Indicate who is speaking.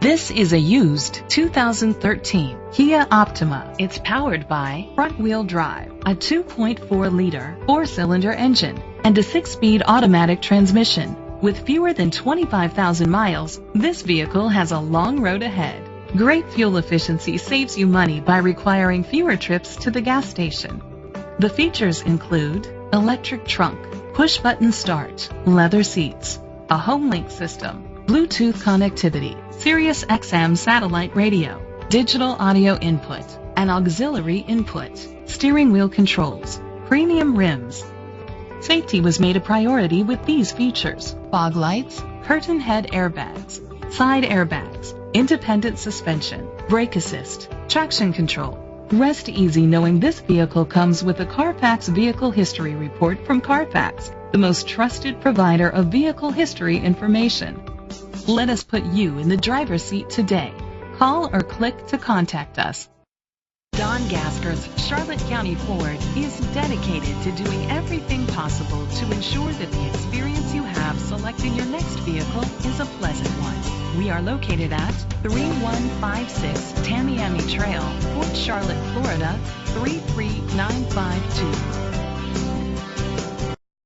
Speaker 1: This is a used 2013 Kia Optima. It's powered by front-wheel drive, a 2.4-liter four-cylinder engine, and a 6-speed automatic transmission. With fewer than 25,000 miles, this vehicle has a long road ahead. Great fuel efficiency saves you money by requiring fewer trips to the gas station. The features include electric trunk, push-button start, leather seats, a HomeLink system, Bluetooth connectivity, Sirius XM satellite radio, digital audio input, and auxiliary input, steering wheel controls, premium rims. Safety was made a priority with these features: fog lights, curtain head airbags, side airbags, independent suspension, brake assist, traction control. Rest easy knowing this vehicle comes with a Carfax Vehicle History Report from Carfax, the most trusted provider of vehicle history information. Let us put you in the driver's seat today. Call or click to contact us. Don Gasker's Charlotte County Ford is dedicated to doing everything possible to ensure that the experience you have selecting your next vehicle is a pleasant one. We are located at 3156 Tamiami Trail, Port Charlotte, Florida 33952.